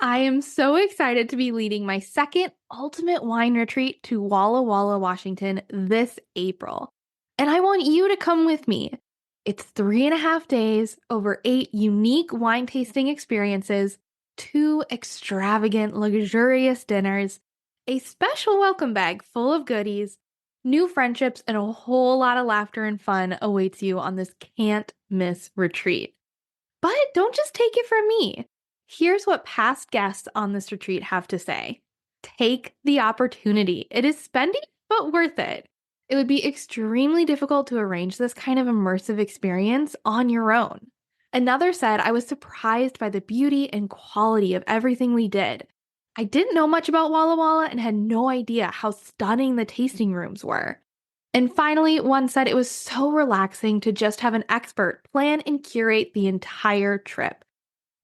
I am so excited to be leading my second ultimate wine retreat to Walla Walla, Washington this April. And I want you to come with me. It's 3.5 days, over 8 unique wine tasting experiences, 2 extravagant, luxurious dinners, a special welcome bag full of goodies, new friendships, and a whole lot of laughter and fun awaits you on this can't miss retreat. But don't just take it from me. Here's what past guests on this retreat have to say. Take the opportunity. It is spending, but worth it. It would be extremely difficult to arrange this kind of immersive experience on your own. Another said, I was surprised by the beauty and quality of everything we did. I didn't know much about Walla Walla and had no idea how stunning the tasting rooms were. And finally, one said it was so relaxing to just have an expert plan and curate the entire trip.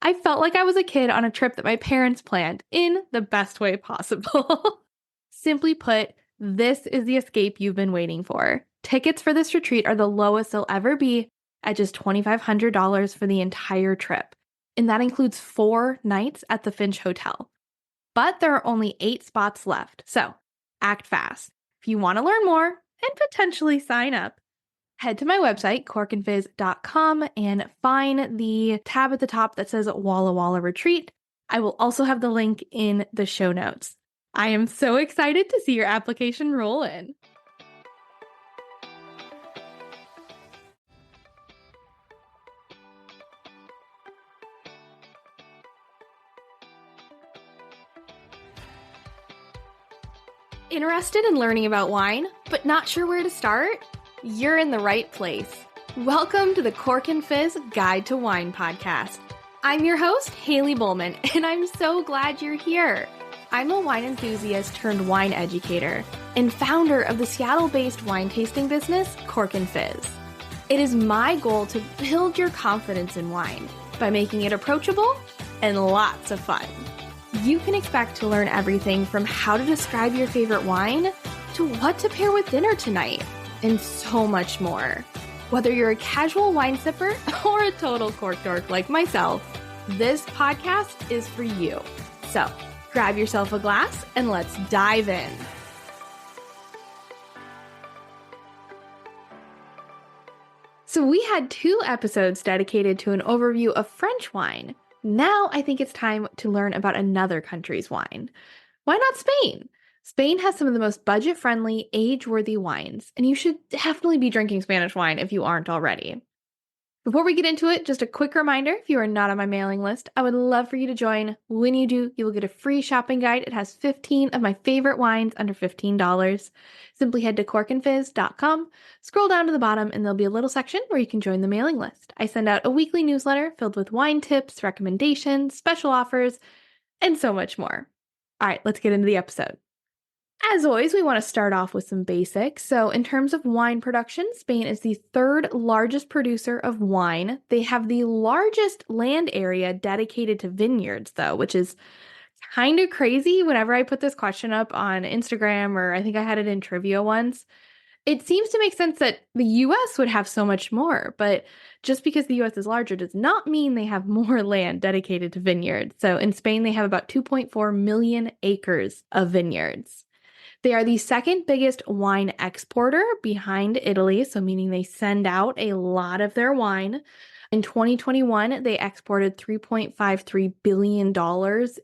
I felt like I was a kid on a trip that my parents planned in the best way possible. Simply put, this is the escape you've been waiting for. Tickets for this retreat are the lowest they'll ever be at just $2,500 for the entire trip. And that includes 4 nights at the Finch Hotel. But there are only 8 spots left, so act fast. If you want to learn more and potentially sign up, head to my website, corkandfizz.com, and find the tab at the top that says Walla Walla Retreat. I will also have the link in the show notes. I am so excited to see your application roll in. Interested in learning about wine, but not sure where to start? You're in the right place. Welcome to the Cork and Fizz Guide to Wine podcast. I'm your host, Haley Bowman, and I'm so glad you're here. I'm a wine enthusiast turned wine educator and founder of the Seattle-based wine tasting business, Cork and Fizz. It is my goal to build your confidence in wine by making it approachable and lots of fun. You can expect to learn everything from how to describe your favorite wine to what to pair with dinner tonight, and so much more. Whether you're a casual wine sipper or a total cork dork like myself, this podcast is for you. So grab yourself a glass and let's dive in. So we had 2 episodes dedicated to an overview of French wine. Now I think it's time to learn about another country's wine. Why not Spain? Spain has some of the most budget-friendly, age-worthy wines, and you should definitely be drinking Spanish wine if you aren't already. Before we get into it, just a quick reminder, if you are not on my mailing list, I would love for you to join. When you do, you will get a free shopping guide. It has 15 of my favorite wines under $15. Simply head to corkandfizz.com, scroll down to the bottom, and there'll be a little section where you can join the mailing list. I send out a weekly newsletter filled with wine tips, recommendations, special offers, and so much more. All right, let's get into the episode. As always, we want to start off with some basics. So in terms of wine production, Spain is the 3rd largest producer of wine. They have the largest land area dedicated to vineyards, though, which is kind of crazy. Whenever I put this question up on Instagram, or I think I had it in trivia once, it seems to make sense that the US would have so much more, but just because the US is larger does not mean they have more land dedicated to vineyards. So in Spain, they have about 2.4 million acres of vineyards. They are the 2nd biggest wine exporter behind Italy, so meaning they send out a lot of their wine. In 2021, they exported $3.53 billion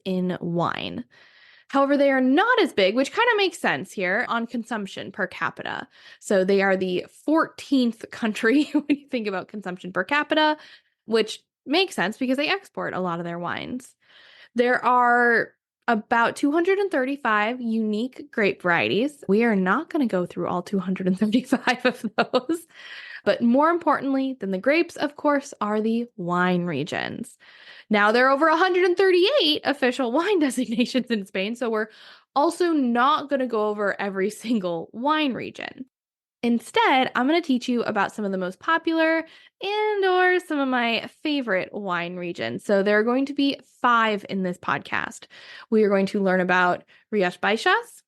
in wine. However, they are not as big, which kind of makes sense here, on consumption per capita. So they are the 14th country when you think about consumption per capita, which makes sense because they export a lot of their wines. There are about 235 unique grape varieties. We are not going to go through all 235 of those. But more importantly than the grapes, of course, are the wine regions. Now, there are over 138 official wine designations in Spain, so we're also not going to go over every single wine region. Instead, I'm going to teach you about some of the most popular and or some of my favorite wine regions. So there are going to be 5 in this podcast. We are going to learn about Rias Baixas,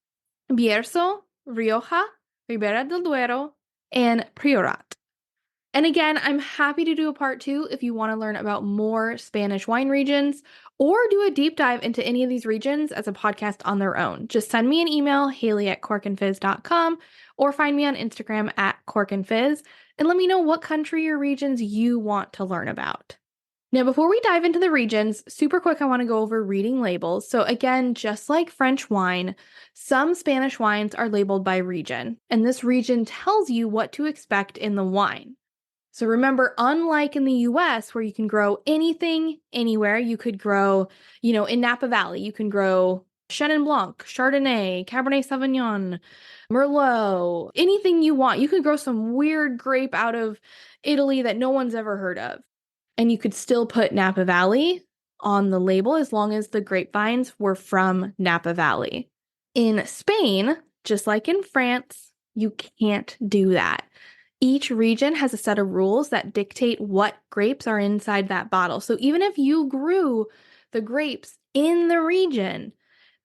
Bierzo, Rioja, Ribera del Duero, and Priorat. And again, I'm happy to do a part 2 if you want to learn about more Spanish wine regions or do a deep dive into any of these regions as a podcast on their own. Just send me an email, haley@corkandfizz.com, or find me on Instagram @corkandfizz, and let me know what country or regions you want to learn about. Now, before we dive into the regions, super quick, I want to go over reading labels. So again, just like French wine, some Spanish wines are labeled by region, and this region tells you what to expect in the wine. So remember, unlike in the US where you can grow anything, anywhere, you could grow, in Napa Valley, you can grow Chenin Blanc, Chardonnay, Cabernet Sauvignon, Merlot, anything you want. You could grow some weird grape out of Italy that no one's ever heard of. And you could still put Napa Valley on the label as long as the grapevines were from Napa Valley. In Spain, just like in France, you can't do that. Each region has a set of rules that dictate what grapes are inside that bottle. So even if you grew the grapes in the region,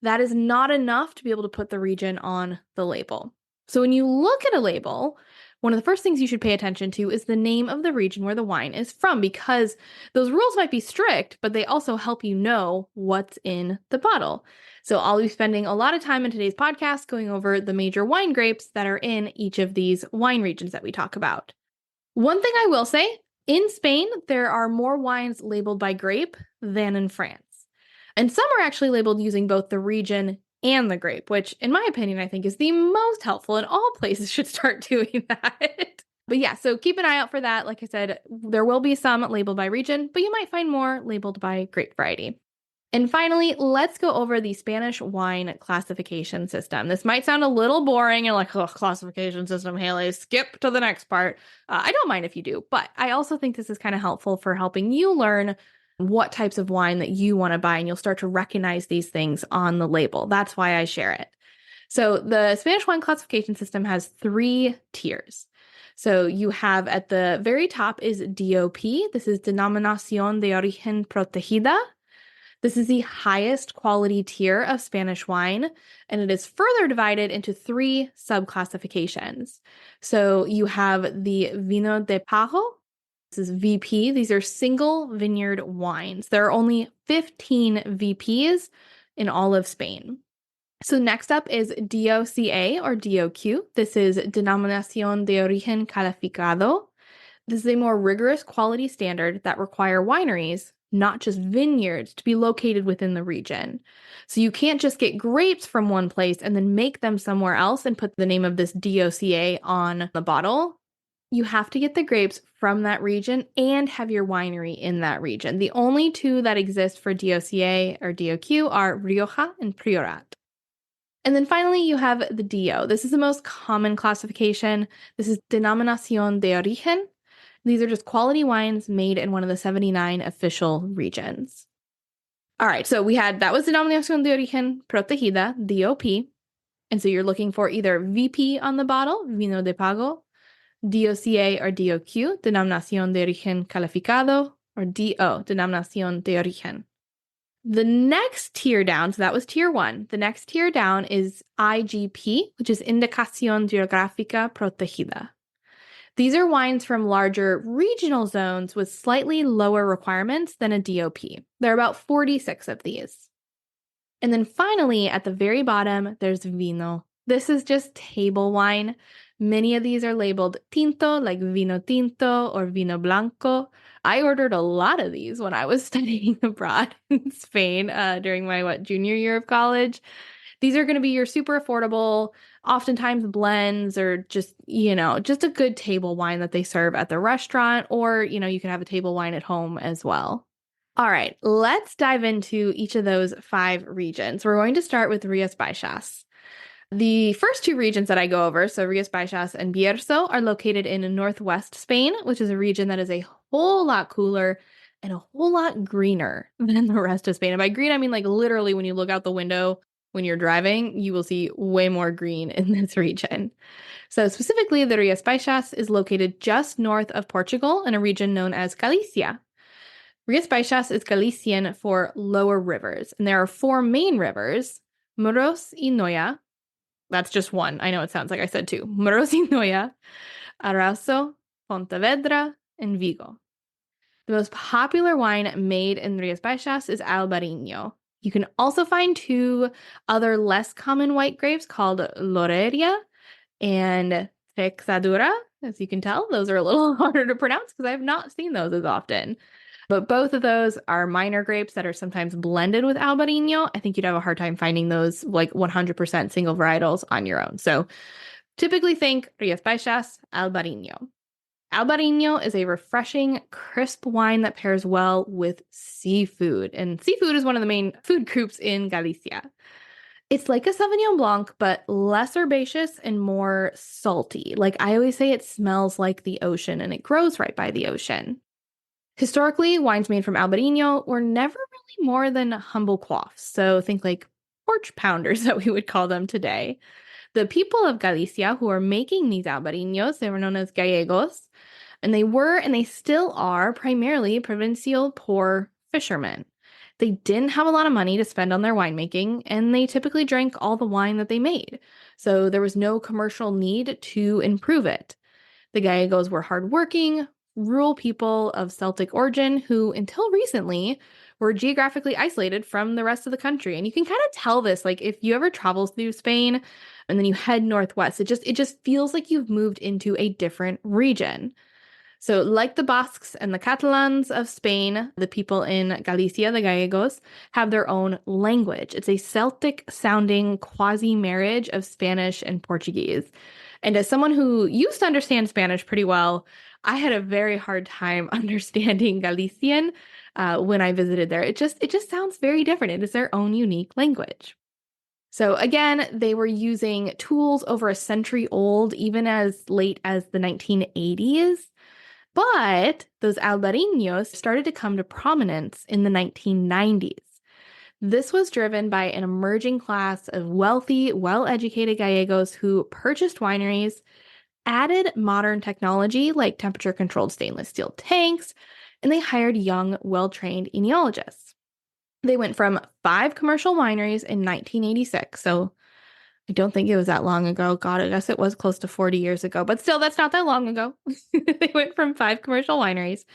that is not enough to be able to put the region on the label. So when you look at a label, one of the first things you should pay attention to is the name of the region where the wine is from, because those rules might be strict, but they also help you know what's in the bottle. So I'll be spending a lot of time in today's podcast going over the major wine grapes that are in each of these wine regions that we talk about. One thing I will say, in Spain, there are more wines labeled by grape than in France. And some are actually labeled using both the region and the grape, which in my opinion, I think is the most helpful, and all places should start doing that. But yeah, so keep an eye out for that. Like I said, there will be some labeled by region, but you might find more labeled by grape variety. And finally, let's go over the Spanish wine classification system. This might sound a little boring and like, oh, classification system, Haley, skip to the next part. I don't mind if you do, but I also think this is kind of helpful for helping you learn what types of wine that you want to buy, and you'll start to recognize these things on the label. That's why I share it. So the Spanish wine classification system has 3 tiers. So you have at the very top is DOP. This is Denominación de Origen Protegida. This is the highest quality tier of Spanish wine, and it is further divided into 3 subclassifications. So you have the Vino de Pajo. This is VP. These are single vineyard wines. There are only 15 VPs in all of Spain. So next up is DOCA or DOQ. This is Denominación de Origen Calificado. This is a more rigorous quality standard that require wineries, not just vineyards, to be located within the region. So you can't just get grapes from one place and then make them somewhere else and put the name of this DOCA on the bottle. You have to get the grapes from that region and have your winery in that region. The only 2 that exist for DOCA or DOQ are Rioja and Priorat. And then finally, you have the DO. This is the most common classification. This is Denominación de Origen. These are just quality wines made in one of the 79 official regions. All right, so that was Denominación de Origen Protegida, DOP. And so you're looking for either VP on the bottle, Vino de Pago, DOCA or DOQ, Denominación de Origen Calificado, or DO, Denominación de Origen. The next tier down, so that was tier 1. The next tier down is IGP, which is Indicación Geográfica Protegida. These are wines from larger regional zones with slightly lower requirements than a DOP. There are about 46 of these. And then finally, at the very bottom, there's Vino. This is just table wine. Many of these are labeled tinto, like vino tinto or vino blanco. I ordered a lot of these when I was studying abroad in Spain during my junior year of college. These are going to be your super affordable, oftentimes blends, or just a good table wine that they serve at the restaurant, or you can have a table wine at home as well. All right, let's dive into each of those 5 regions. We're going to start with Rias Baixas. The first 2 regions that I go over, so Rias Baixas and Bierzo, are located in northwest Spain, which is a region that is a whole lot cooler and a whole lot greener than the rest of Spain. And by green, I mean like literally when you look out the window when you're driving, you will see way more green in this region. So specifically, the Rias Baixas is located just north of Portugal in a region known as Galicia. Rias Baixas is Galician for lower rivers, and there are 4 main rivers, Muros y Noia. That's just one. I know it sounds like I said 2. Muros y Noia, Arauso, Pontevedra, and Vigo. The most popular wine made in Rias Baixas is Albarino. You can also find two other less common white grapes called Loreria and Texadura. As you can tell, those are a little harder to pronounce because I have not seen those as often. But both of those are minor grapes that are sometimes blended with Albarino. I think you'd have a hard time finding those like 100% single varietals on your own. So typically think Rias Baixas, Albarino. Albarino is a refreshing, crisp wine that pairs well with seafood. And seafood is one of the main food groups in Galicia. It's like a Sauvignon Blanc, but less herbaceous and more salty. Like I always say, it smells like the ocean and it grows right by the ocean. Historically, wines made from Albarino were never really more than humble quaffs. So think like porch pounders that we would call them today. The people of Galicia who are making these Albariños, they were known as Gallegos, and they were and they still are primarily provincial poor fishermen. They didn't have a lot of money to spend on their winemaking, and they typically drank all the wine that they made. So there was no commercial need to improve it. The Gallegos were hardworking, rural people of Celtic origin who, until recently, were geographically isolated from the rest of the country. And you can kind of tell this, like if you ever travel through Spain and then you head northwest, it just feels like you've moved into a different region. So, like the Basques and the Catalans of Spain, the people in Galicia, the Gallegos, have their own language. It's a Celtic sounding quasi marriage of Spanish and Portuguese. And as someone who used to understand Spanish pretty well, I had a very hard time understanding Galician when I visited there. It just sounds very different. It is their own unique language. So again, they were using tools over a century old, even as late as the 1980s. But those albariños started to come to prominence in the 1990s. This was driven by an emerging class of wealthy, well-educated Gallegos who purchased wineries, added modern technology like temperature-controlled stainless steel tanks, and they hired young, well-trained enologists. They went from 5 commercial wineries in 1986, so I don't think it was that long ago. God, I guess it was close to 40 years ago, but still, that's not that long ago. They went from 5 commercial wineries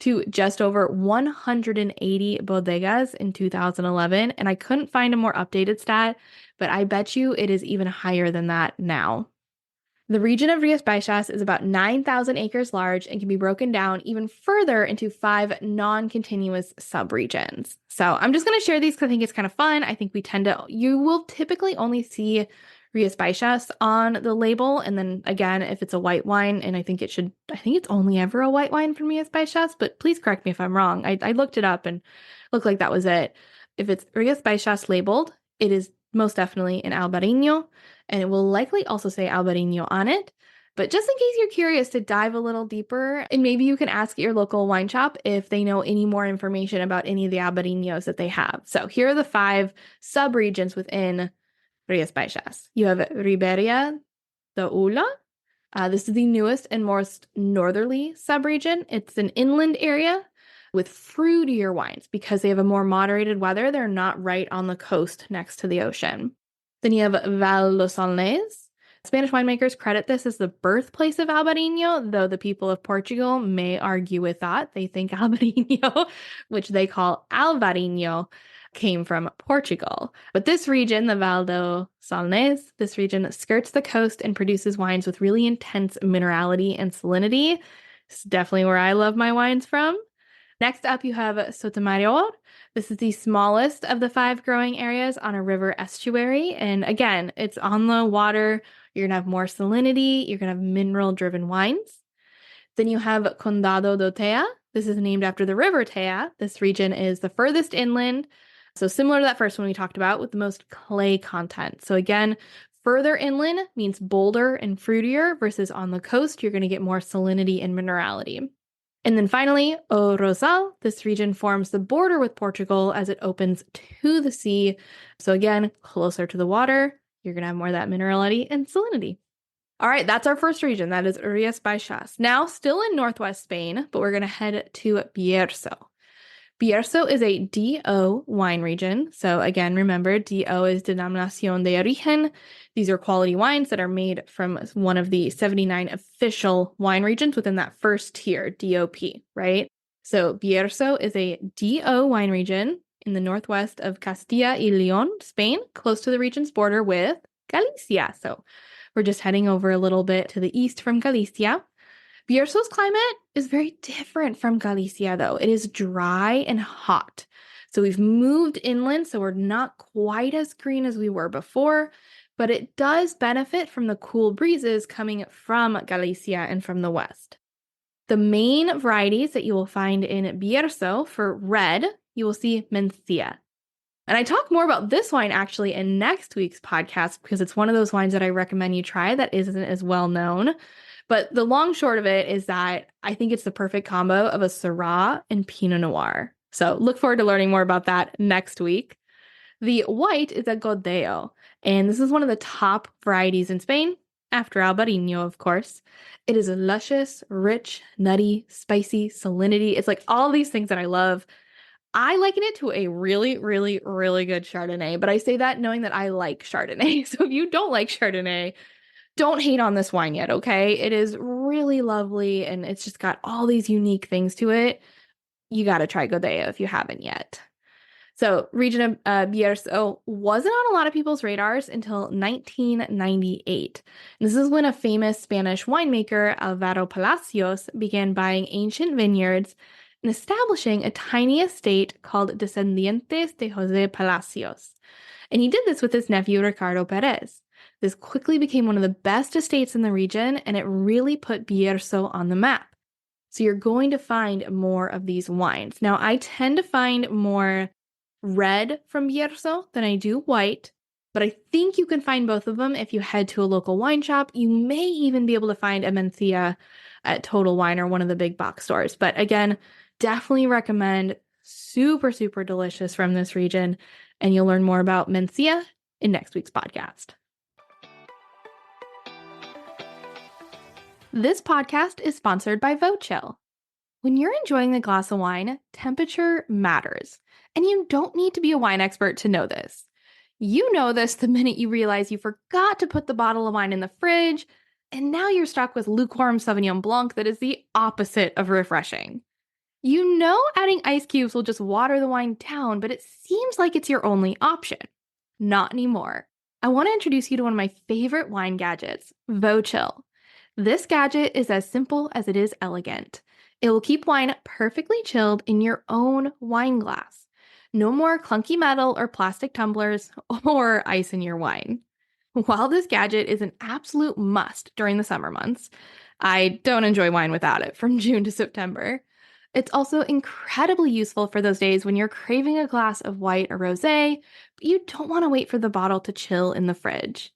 to just over 180 bodegas in 2011. And I couldn't find a more updated stat, but I bet you it is even higher than that now. The region of Rias Baixas is about 9,000 acres large and can be broken down even further into 5 non-continuous subregions. So I'm just going to share these because I think it's kind of fun. I think you will typically only see Rias Baixas on the label. And then again, if it's a white wine, and I think it's only ever a white wine from Rias Baixas, but please correct me if I'm wrong. I looked it up and looked like that was it. If it's Rias Baixas labeled, it is most definitely an Albarino, and it will likely also say Albarino on it. But just in case you're curious to dive a little deeper, and maybe you can ask your local wine shop if they know any more information about any of the Albarinos that they have. So here are the 5 subregions within Rias Baixas. You have Ribeira da Ula. This is the newest and most northerly subregion. It's an inland area with fruitier wines because they have a more moderated weather. They're not right on the coast next to the ocean. Then you have Val dos Salnés. Spanish winemakers credit this as the birthplace of Albarino, though the people of Portugal may argue with that. They think Albarino, which they call Alvarinho, came from Portugal. But this region, the Val dos Salnés, this region skirts the coast and produces wines with really intense minerality and salinity. This is definitely where I love my wines from. Next up, you have Sotomayor. This is the smallest of the 5 growing areas on a river estuary. And again, it's on the water. You're going to have more salinity. You're going to have mineral-driven wines. Then you have Condado do Tea. This is named after the river Tea. This region is the furthest inland. So similar to that first one we talked about with the most clay content. So again, further inland means bolder and fruitier versus on the coast, you're going to get more salinity and minerality. And then finally, O Rosal, this region forms the border with Portugal as it opens to the sea. So again, closer to the water, you're going to have more of that minerality and salinity. All right, that's our first region. That is Rias Baixas. Now, still in northwest Spain, but we're going to head to Bierzo. Bierzo is a DO wine region. So again, remember, DO is Denominación de Origen. These are quality wines that are made from one of the 79 official wine regions within that first tier, DOP, right? So Bierzo is a DO wine region in the northwest of Castilla y León, Spain, close to the region's border with Galicia. So we're just heading over a little bit to the east from Galicia. Bierzo's climate is very different from Galicia, though. It is dry and hot. So we've moved inland, so we're not quite as green as we were before, but it does benefit from the cool breezes coming from Galicia and from the west. The main varieties that you will find in Bierzo for red, you will see Mencia. And I talk more about this wine actually in next week's podcast because it's one of those wines that I recommend you try that isn't as well known. But the long short of it is that I think it's the perfect combo of a Syrah and Pinot Noir. So look forward to learning more about that next week. The white is a Godello, and this is one of the top varieties in Spain, after Albarino, of course. It is luscious, rich, nutty, spicy, salinity. It's like all these things that I love. I liken it to a really, really, really good Chardonnay, but I say that knowing that I like Chardonnay. So if you don't like Chardonnay, don't hate on this wine yet, okay? It is really lovely and it's just got all these unique things to it. You got to try Godello if you haven't yet. So, region of Bierzo wasn't on a lot of people's radars until 1998. And this is when a famous Spanish winemaker, Alvaro Palacios, began buying ancient vineyards and establishing a tiny estate called Descendientes de José Palacios. And he did this with his nephew, Ricardo Perez. This quickly became one of the best estates in the region, and it really put Bierzo on the map. So you're going to find more of these wines. Now, I tend to find more red from Bierzo than I do white, but I think you can find both of them if you head to a local wine shop. You may even be able to find a Mencia at Total Wine or one of the big box stores. But again, definitely recommend. Super, super delicious from this region. And you'll learn more about Mencia in next week's podcast. This podcast is sponsored by VoChill. When you're enjoying a glass of wine, temperature matters. And you don't need to be a wine expert to know this. You know this the minute you realize you forgot to put the bottle of wine in the fridge, and now you're stuck with lukewarm Sauvignon Blanc that is the opposite of refreshing. You know adding ice cubes will just water the wine down, but it seems like it's your only option. Not anymore. I want to introduce you to one of my favorite wine gadgets, VoChill. This gadget is as simple as it is elegant. It will keep wine perfectly chilled in your own wine glass. No more clunky metal or plastic tumblers or ice in your wine. While this gadget is an absolute must during the summer months, I don't enjoy wine without it from June to September. It's also incredibly useful for those days when you're craving a glass of white or rosé, but you don't want to wait for the bottle to chill in the fridge.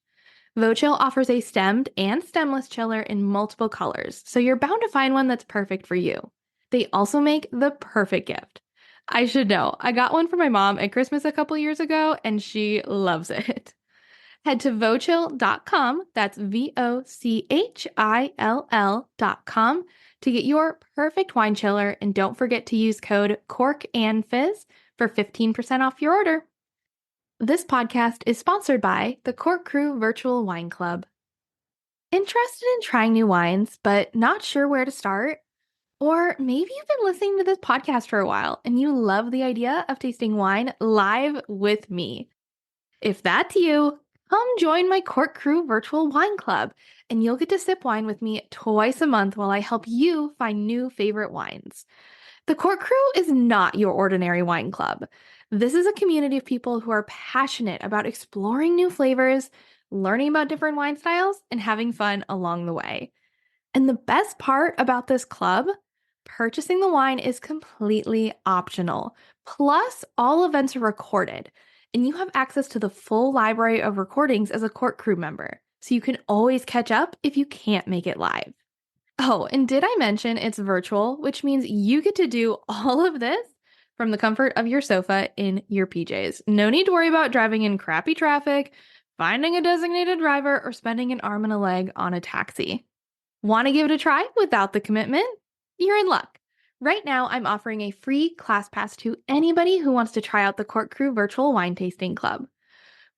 VoChill offers a stemmed and stemless chiller in multiple colors, so you're bound to find one that's perfect for you. They also make the perfect gift. I should know, I got one for my mom at Christmas a couple years ago, and she loves it. Head to vochill.com, that's VOCHILL.com, to get your perfect wine chiller, and don't forget to use code CORKANDFIZZ for 15% off your order. This podcast is sponsored by the Cork Crew Virtual Wine Club. Interested in trying new wines, but not sure where to start? Or maybe you've been listening to this podcast for a while and you love the idea of tasting wine live with me. If that's you, come join my Cork Crew Virtual Wine Club, and you'll get to sip wine with me twice a month while I help you find new favorite wines. The Cork Crew is not your ordinary wine club. This is a community of people who are passionate about exploring new flavors, learning about different wine styles, and having fun along the way. And the best part about this club, purchasing the wine is completely optional. Plus, all events are recorded, and you have access to the full library of recordings as a Cork Crew member, so you can always catch up if you can't make it live. Oh, and did I mention it's virtual, which means you get to do all of this from the comfort of your sofa in your PJs. No need to worry about driving in crappy traffic, finding a designated driver, or spending an arm and a leg on a taxi. Want to give it a try without the commitment? You're in luck. Right now, I'm offering a free class pass to anybody who wants to try out the Cork Crew Virtual Wine Tasting Club.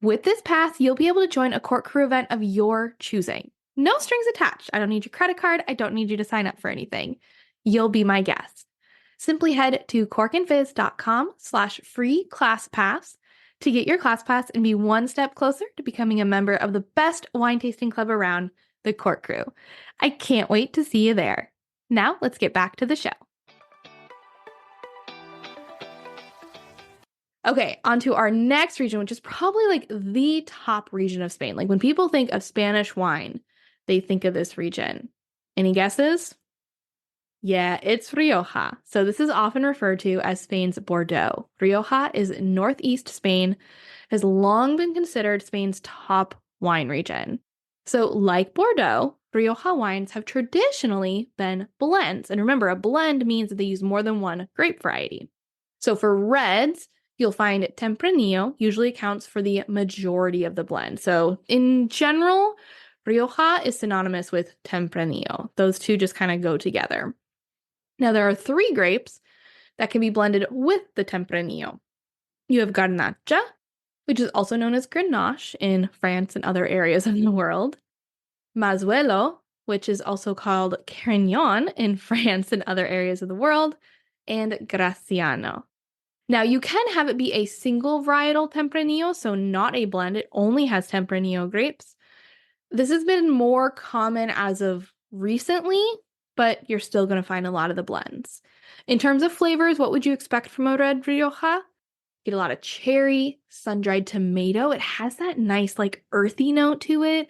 With this pass, you'll be able to join a Cork Crew event of your choosing. No strings attached. I don't need your credit card. I don't need you to sign up for anything. You'll be my guest. Simply head to corkandfizz.com/free class pass to get your class pass and be one step closer to becoming a member of the best wine tasting club around, the Cork Crew. I can't wait to see you there. Now, let's get back to the show. Okay, on to our next region, which is probably like the top region of Spain. Like when people think of Spanish wine, they think of this region. Any guesses? Yeah, it's Rioja. So this is often referred to as Spain's Bordeaux. Rioja is northeast Spain, has long been considered Spain's top wine region. So like Bordeaux, Rioja wines have traditionally been blends. And remember, a blend means that they use more than one grape variety. So for reds, you'll find Tempranillo usually accounts for the majority of the blend. So in general, Rioja is synonymous with Tempranillo. Those two just kind of go together. Now, there are 3 grapes that can be blended with the Tempranillo. You have Garnacha, which is also known as Grenache in France and other areas of the world. Mazuelo, which is also called Carignan in France and other areas of the world. And Graciano. Now, you can have it be a single varietal Tempranillo, so not a blend. It only has Tempranillo grapes. This has been more common as of recently, but you're still going to find a lot of the blends. In terms of flavors, what would you expect from a red Rioja? Get a lot of cherry, sun-dried tomato. It has that nice, like, earthy note to it.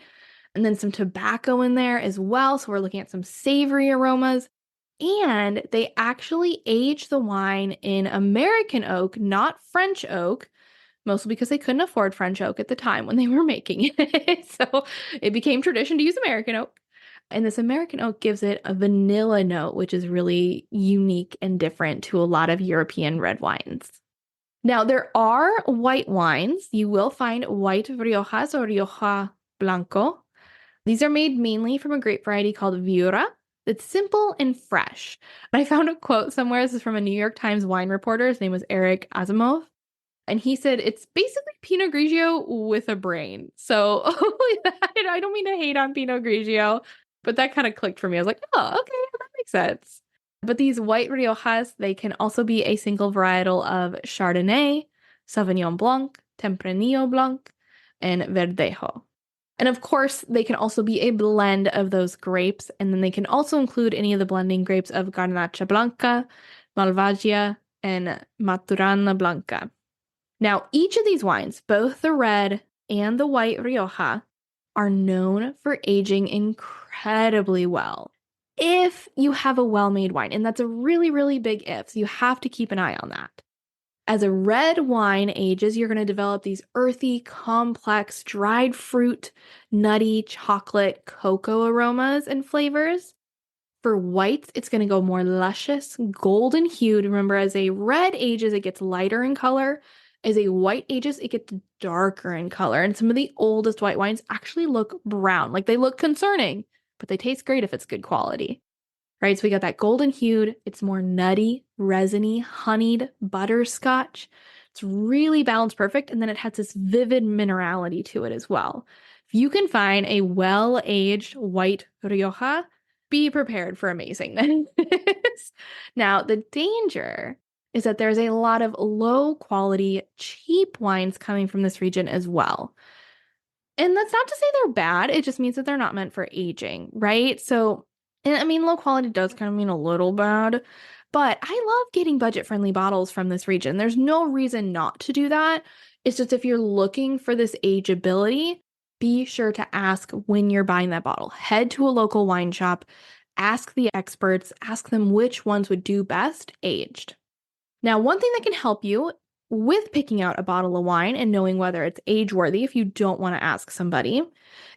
And then some tobacco in there as well. So we're looking at some savory aromas. And they actually age the wine in American oak, not French oak, mostly because they couldn't afford French oak at the time when they were making it. So it became tradition to use American oak. And this American oak gives it a vanilla note, which is really unique and different to a lot of European red wines. Now, there are white wines. You will find white Riojas or Rioja Blanco. These are made mainly from a grape variety called Viura. It's simple and fresh. I found a quote somewhere. This is from a New York Times wine reporter. His name was Eric Asimov. And he said, it's basically Pinot Grigio with a brain. So I don't mean to hate on Pinot Grigio, but that kind of clicked for me. I was like, oh, okay, that makes sense. But these white Riojas, they can also be a single varietal of Chardonnay, Sauvignon Blanc, Tempranillo Blanc, and Verdejo. And of course, they can also be a blend of those grapes. And then they can also include any of the blending grapes of Garnacha Blanca, Malvasia, and Maturana Blanca. Now, each of these wines, both the red and the white Rioja, are known for aging incredibly well. If you have a well-made wine, and that's a really, really big if, so you have to keep an eye on that. As a red wine ages, you're going to develop these earthy, complex, dried fruit, nutty, chocolate, cocoa aromas and flavors. For whites, it's going to go more luscious, golden hued. Remember, as a red ages, it gets lighter in color. As a white ages, it gets darker in color. And some of the oldest white wines actually look brown. Like they look concerning, but they taste great if it's good quality. Right, so we got that golden hued, it's more nutty, resiny, honeyed, butterscotch. It's really balanced perfect, and then it has this vivid minerality to it as well. If you can find a well-aged white Rioja, be prepared for amazingness. Now, the danger is that there's a lot of low-quality, cheap wines coming from this region as well. And that's not to say they're bad, it just means that they're not meant for aging, right? So and I mean, low quality does kind of mean a little bad, but I love getting budget-friendly bottles from this region. There's no reason not to do that. It's just if you're looking for this ageability, be sure to ask when you're buying that bottle. Head to a local wine shop, ask the experts, ask them which ones would do best aged. Now, one thing that can help you with picking out a bottle of wine and knowing whether it's age-worthy if you don't want to ask somebody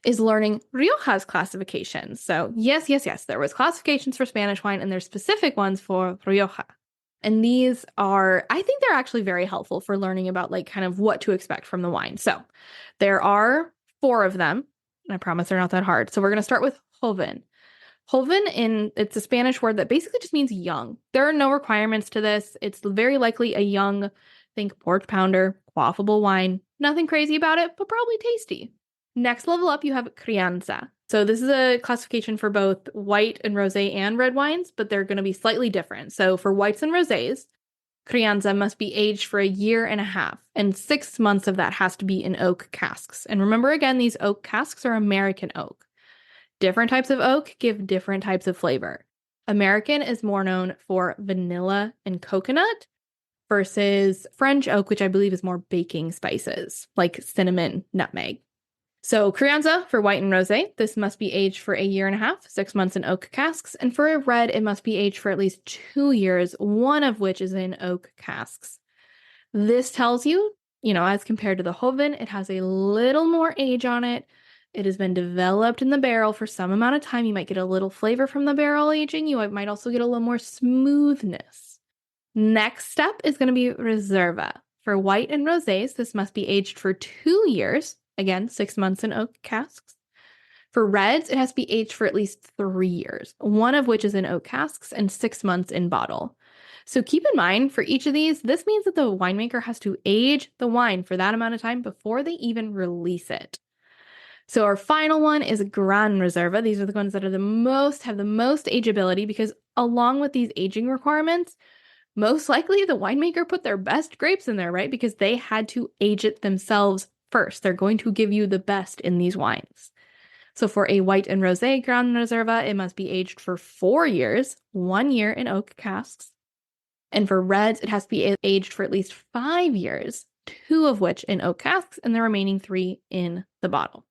is learning Rioja's classifications. So yes, there was classifications for Spanish wine and there's specific ones for Rioja. And these are, I think they're actually very helpful for learning about like kind of what to expect from the wine. So there are 4 of them, and I promise they're not that hard. So we're going to start with Joven. It's a Spanish word that basically just means young. There are no requirements to this. It's very likely a young, think porch pounder, quaffable wine. Nothing crazy about it, but probably tasty. Next level up, you have crianza. So this is a classification for both white and rosé and red wines, but they're going to be slightly different. So for whites and rosés, crianza must be aged for a year and a half, and 6 months of that has to be in oak casks. And remember again, these oak casks are American oak. Different types of oak give different types of flavor. American is more known for vanilla and coconut versus French oak, which I believe is more baking spices like cinnamon, nutmeg. So crianza for white and rosé, this must be aged for a year and a half, 6 months in oak casks. And for a red, it must be aged for at least 2 years, one of which is in oak casks. This tells you, as compared to the Joven, it has a little more age on it. It has been developed in the barrel for some amount of time. You might get a little flavor from the barrel aging. You might also get a little more smoothness. Next step is going to be Reserva. For white and rosés, this must be aged for 2 years. Again, 6 months in oak casks. For reds, it has to be aged for at least 3 years, one of which is in oak casks and 6 months in bottle. So keep in mind, for each of these, this means that the winemaker has to age the wine for that amount of time before they even release it. So our final one is Gran Reserva. These are the ones that have the most ageability because along with these aging requirements, most likely the winemaker put their best grapes in there, right? Because they had to age it themselves first. They're going to give you the best in these wines. So for a white and rosé Gran Reserva, it must be aged for 4 years, 1 year in oak casks. And for reds, it has to be aged for at least 5 years, 2 of which in oak casks and the remaining 3 in the bottle.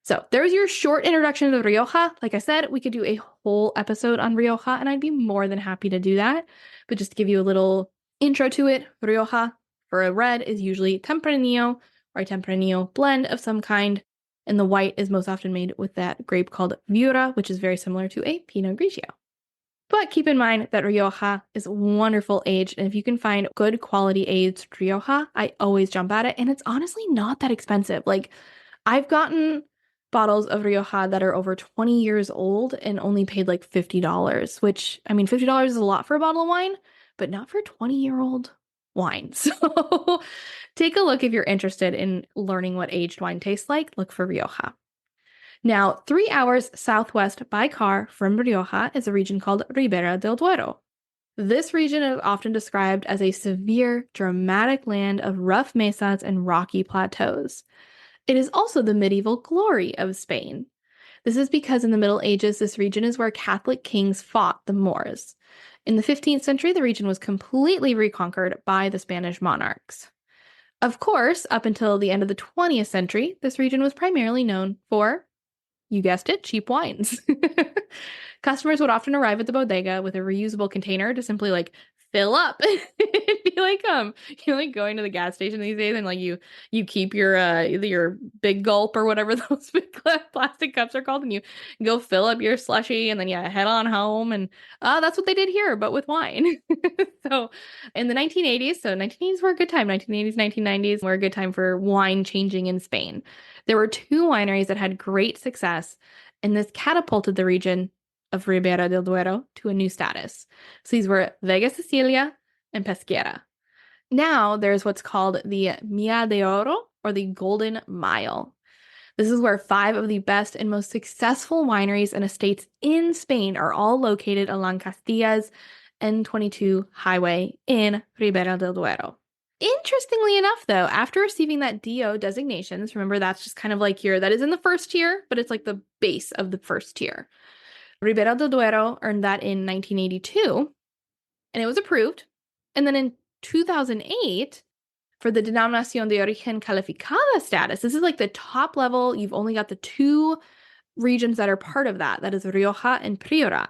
So there's your short introduction to Rioja. Like I said, we could do a whole episode on Rioja, and I'd be more than happy to do that. But just to give you a little intro to it, Rioja for a red is usually Tempranillo or a Tempranillo blend of some kind. And the white is most often made with that grape called Viura, which is very similar to a Pinot Grigio. But keep in mind that Rioja is wonderful aged, and if you can find good quality aged Rioja, I always jump at it. And it's honestly not that expensive. Like, I've gotten bottles of Rioja that are over 20 years old and only paid like $50, which, I mean, $50 is a lot for a bottle of wine, but not for 20-year-old wine. So take a look if you're interested in learning what aged wine tastes like. Look for Rioja. Now, 3 hours southwest by car from Rioja is a region called Ribera del Duero. This region is often described as a severe, dramatic land of rough mesas and rocky plateaus. It is also the medieval glory of Spain. This is because in the Middle Ages, this region is where Catholic kings fought the Moors. In the 15th century, the region was completely reconquered by the Spanish monarchs. Of course, up until the end of the 20th century, this region was primarily known for, you guessed it, cheap wines. Customers would often arrive at the bodega with a reusable container to simply fill up. It'd be going to the gas station these days and you keep your big gulp or whatever those big plastic cups are called, and you go fill up your slushie and then head on home. And that's what they did here, but with wine. So in the 1980s, so 1980s were a good time. 1980s, 1990s were a good time for wine changing in Spain. There were 2 wineries that had great success, and this catapulted the region of Ribera del Duero to a new status. So these were Vega Sicilia and Pesquera. Now there's what's called the Milla de Oro, or the Golden Mile. This is where 5 of the best and most successful wineries and estates in Spain are all located along Castilla's N22 highway in Ribera del Duero. Interestingly enough, though, after receiving that DO designations, remember that's just kind of that is in the first tier, but it's like the base of the first tier. Ribera del Duero earned that in 1982, and it was approved. And then in 2008, for the Denominación de Origen Calificada status, this is like the top level. You've only got the 2 regions that are part of that. That is Rioja and Priorat.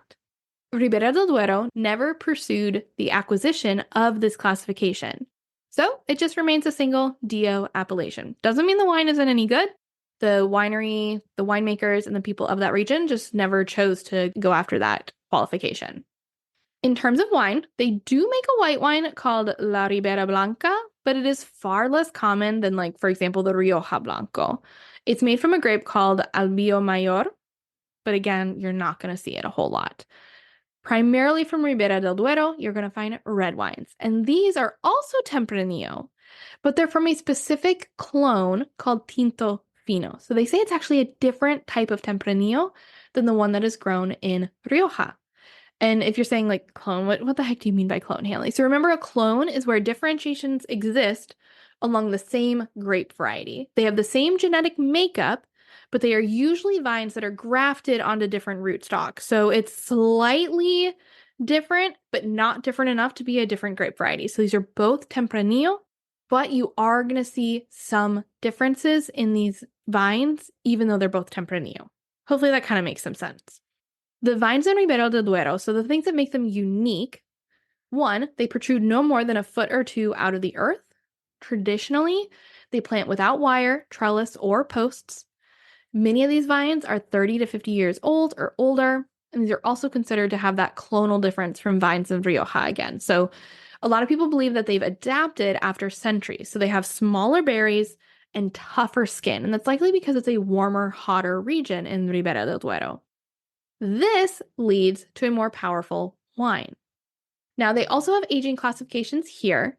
Ribera del Duero never pursued the acquisition of this classification. So it just remains a single DO appellation. Doesn't mean the wine isn't any good. The winery, the winemakers, and the people of that region just never chose to go after that qualification. In terms of wine, they do make a white wine called La Ribera Blanca, but it is far less common than, for example, the Rioja Blanco. It's made from a grape called Albio Mayor, but again, you're not going to see it a whole lot. Primarily from Ribera del Duero, you're going to find red wines. And these are also Tempranillo, but they're from a specific clone called Tinto Fino. So they say it's actually a different type of Tempranillo than the one that is grown in Rioja. And if you're saying like clone, what the heck do you mean by clone, Haley? So remember, a clone is where differentiations exist along the same grape variety. They have the same genetic makeup, but they are usually vines that are grafted onto different rootstocks. So it's slightly different, but not different enough to be a different grape variety. So these are both Tempranillo, but you are going to see some differences in these vines, even though they're both Tempranillo. Hopefully that kind of makes some sense. The vines in Ribera del Duero, so the things that make them unique, one, they protrude no more than a foot or two out of the earth. Traditionally, they plant without wire, trellis, or posts. Many of these vines are 30 to 50 years old or older, and these are also considered to have that clonal difference from vines in Rioja again. So a lot of people believe that they've adapted after centuries. So they have smaller berries and tougher skin, and that's likely because it's a warmer, hotter region in Ribera del Duero. This leads to a more powerful wine. Now, they also have aging classifications here,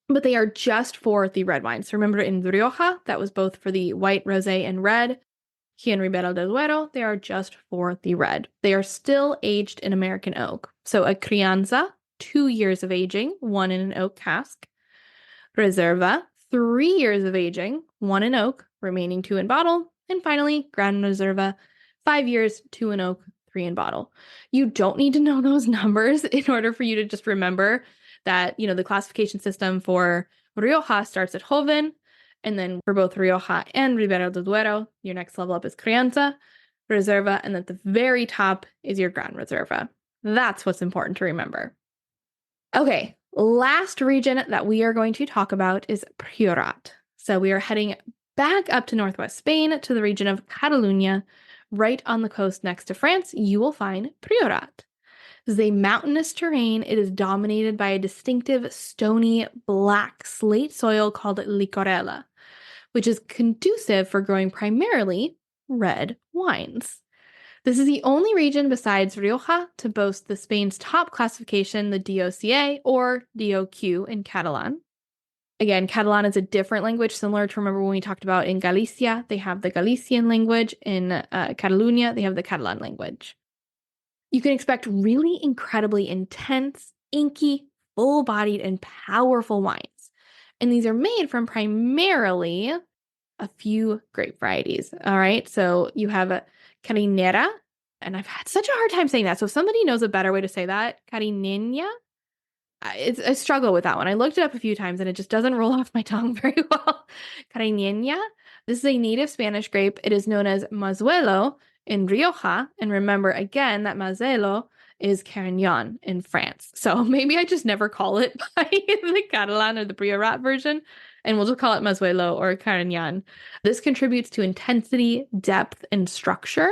but they are just for the red wines. So remember, in Rioja, that was both for the white, rosé, and red. Here in Ribera del Duero, they are just for the red. They are still aged in American oak. So a crianza, 2 years of aging, 1 in an oak cask. Reserva, 3 years of aging, 1 in oak, remaining 2 in bottle. And finally, Gran Reserva, 5 years, 2 in oak, 3 in bottle. You don't need to know those numbers in order for you to just remember that, the classification system for Rioja starts at Joven, and then for both Rioja and Ribera del Duero, your next level up is Crianza, Reserva, and at the very top is your Gran Reserva. That's what's important to remember. Okay, last region that we are going to talk about is Priorat. So we are heading back up to northwest Spain to the region of Catalunya. Right on the coast next to France, you will find Priorat. This is a mountainous terrain. It is dominated by a distinctive stony black slate soil called licorella, which is conducive for growing primarily red wines. This is the only region besides Rioja to boast the Spain's top classification, the DOCA or DOQ in Catalan. Again, Catalan is a different language, similar to, remember when we talked about in Galicia, they have the Galician language. In Catalunya, they have the Catalan language. You can expect really incredibly intense, inky, full-bodied, and powerful wines. And these are made from primarily a few grape varieties. All right, so you have a Carinera, and I've had such a hard time saying that. So if somebody knows a better way to say that, Carineña, I struggle with that one. I looked it up a few times and it just doesn't roll off my tongue very well. Cariñena. This is a native Spanish grape. It is known as Mazuelo in Rioja. And remember again that Mazuelo is Carignan in France. So maybe I just never call it by the Catalan or the Priorat version, and we'll just call it Mazuelo or Carignan. This contributes to intensity, depth, and structure.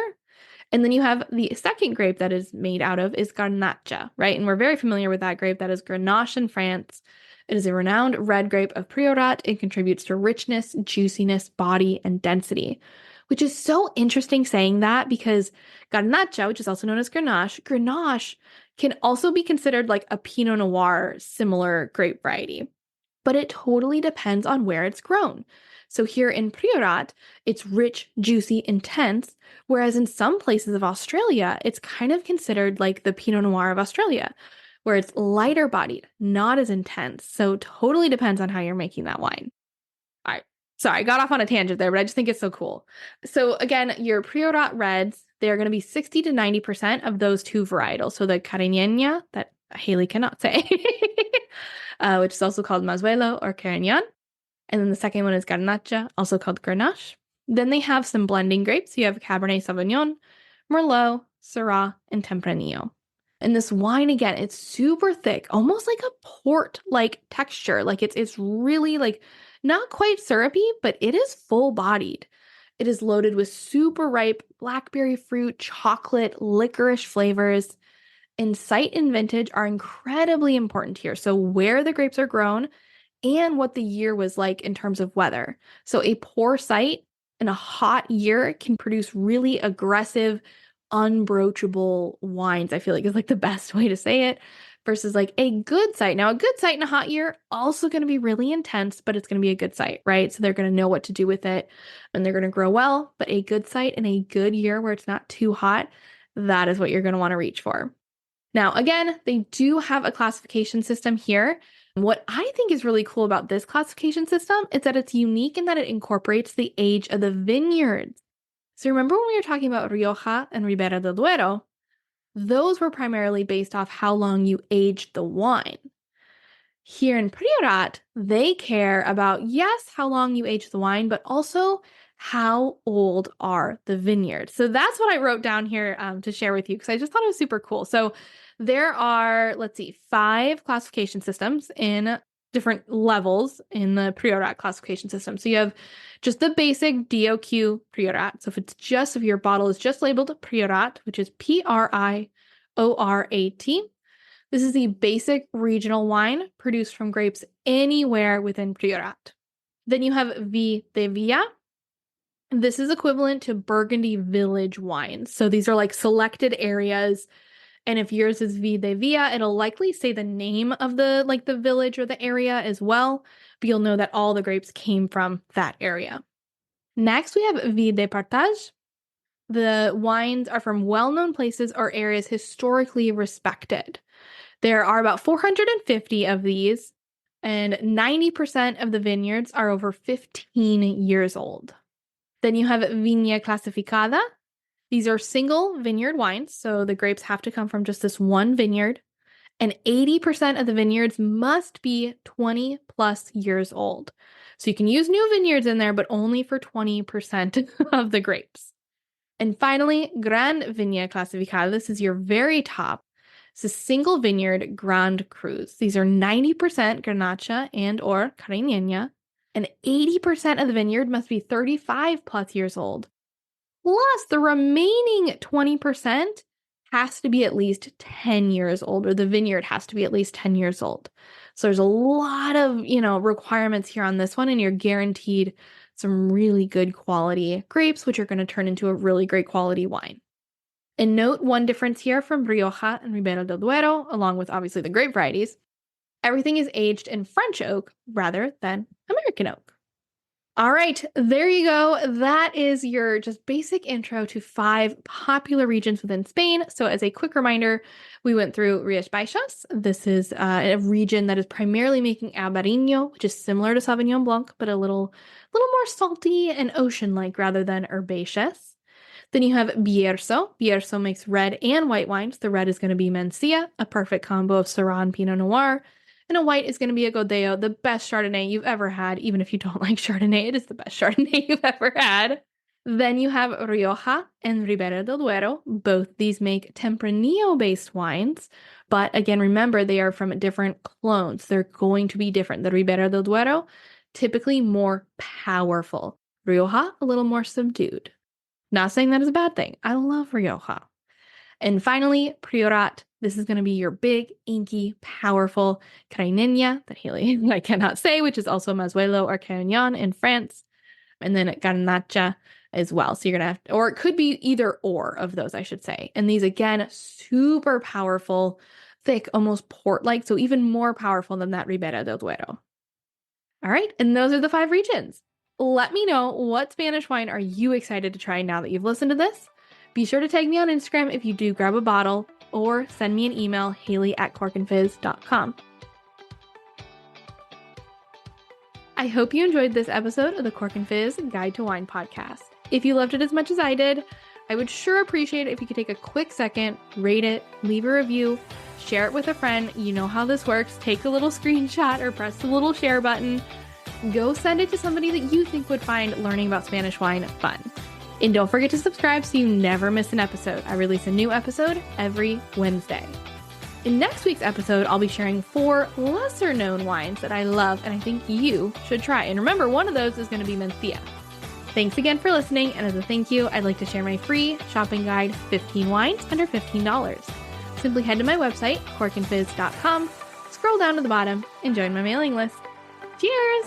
And then you have the second grape that is made out of is Garnacha, right? And we're very familiar with that grape. That is Grenache in France. It is a renowned red grape of Priorat. It contributes to richness, juiciness, body, and density, which is so interesting saying that because Garnacha, which is also known as Grenache can also be considered like a Pinot Noir similar grape variety. But it totally depends on where it's grown. So here in Priorat, it's rich, juicy, intense, whereas in some places of Australia, it's kind of considered like the Pinot Noir of Australia, where it's lighter bodied, not as intense. So totally depends on how you're making that wine. All right. Sorry, I got off on a tangent there, but I just think it's so cool. So again, your Priorat reds, they are going to be 60 to 90% of those two varietals. So the Cariñena, that Haley cannot say, which is also called Mazuelo or Carignan. And then the second one is Garnacha, also called Grenache. Then they have some blending grapes. You have Cabernet Sauvignon, Merlot, Syrah, and Tempranillo. And this wine, again, it's super thick, almost like a port-like texture. Like it's really like not quite syrupy, but it is full-bodied. It is loaded with super ripe blackberry fruit, chocolate, licorice flavors. And site and vintage are incredibly important here. So where the grapes are grown and what the year was like in terms of weather. So a poor site in a hot year can produce really aggressive, unbroachable wines, I feel like is like the best way to say it, versus like a good site. Now, a good site in a hot year also going to be really intense, but it's going to be a good site, right? So they're going to know what to do with it and they're going to grow well. But a good site in a good year where it's not too hot, that is what you're going to want to reach for. Now, again, they do have a classification system here. What I think is really cool about this classification system is that it's unique in that it incorporates the age of the vineyards. So remember when we were talking about Rioja and Ribera del Duero, those were primarily based off how long you aged the wine. Here in Priorat, they care about, yes, how long you age the wine, but also how old are the vineyards. So that's what I wrote down here to share with you because I just thought it was super cool. So there are, 5 classification systems in different levels in the Priorat classification system. So you have just the basic DOQ Priorat. So if your bottle is just labeled Priorat, which is Priorat, this is the basic regional wine produced from grapes anywhere within Priorat. Then you have V de Villa. This is equivalent to Burgundy village wines. So these are like selected areas. And if yours is V de Villa, it'll likely say the name of the village or the area as well. But you'll know that all the grapes came from that area. Next, we have V de Partage. The wines are from well-known places or areas historically respected. There are about 450 of these, and 90% of the vineyards are over 15 years old. Then you have Viña Clasificada. These are single vineyard wines, so the grapes have to come from just this one vineyard, and 80% of the vineyards must be 20 plus years old. So you can use new vineyards in there, but only for 20% of the grapes. And finally, Gran Viña Clasificada. This is your very top. It's a single vineyard Grand Cruz. These are 90% Grenache and or Cariñena, and 80% of the vineyard must be 35 plus years old. Plus, the remaining 20% has to be at least 10 years old, or the vineyard has to be at least 10 years old. So there's a lot of, requirements here on this one, and you're guaranteed some really good quality grapes, which are going to turn into a really great quality wine. And note one difference here from Rioja and Ribera del Duero, along with obviously the grape varieties. Everything is aged in French oak rather than American oak. All right, there you go. That is your just basic intro to 5 popular regions within Spain. So as a quick reminder, we went through Rias Baixas. This is a region that is primarily making Albarino, which is similar to Sauvignon Blanc, but a little more salty and ocean-like rather than herbaceous. Then you have Bierzo. Bierzo makes red and white wines. The red is going to be Mencia, a perfect combo of Syrah and Pinot Noir. And a white is going to be a Godello, the best Chardonnay you've ever had. Even if you don't like Chardonnay, it is the best Chardonnay you've ever had. Then you have Rioja and Ribera del Duero. Both these make Tempranillo-based wines. But again, remember, they are from different clones. They're going to be different. The Ribera del Duero, typically more powerful. Rioja, a little more subdued. Not saying that is a bad thing. I love Rioja. And finally, Priorat. This is going to be your big, inky, powerful Cariñena that Haley I cannot say, which is also Mazuelo or Carignan in France. And then Garnacha as well. So you're going to have, or it could be either or of those, I should say. And these, again, super powerful, thick, almost port-like. So even more powerful than that Ribera del Duero. All right. And those are the 5 regions. Let me know, what Spanish wine are you excited to try now that you've listened to this? Be sure to tag me on Instagram if you do grab a bottle, or send me an email, haley@corkandfizz.com. I hope you enjoyed this episode of the Cork and Fizz Guide to Wine podcast. If you loved it as much as I did, I would sure appreciate it if you could take a quick second, rate it, leave a review, share it with a friend. You know how this works. Take a little screenshot or press the little share button. Go send it to somebody that you think would find learning about Spanish wine fun. And don't forget to subscribe so you never miss an episode. I release a new episode every Wednesday. In next week's episode, I'll be sharing 4 lesser known wines that I love and I think you should try. And remember, one of those is going to be Mencia. Thanks again for listening. And as a thank you, I'd like to share my free shopping guide, 15 wines under $15. Simply head to my website, corkandfizz.com, scroll down to the bottom, and join my mailing list. Cheers!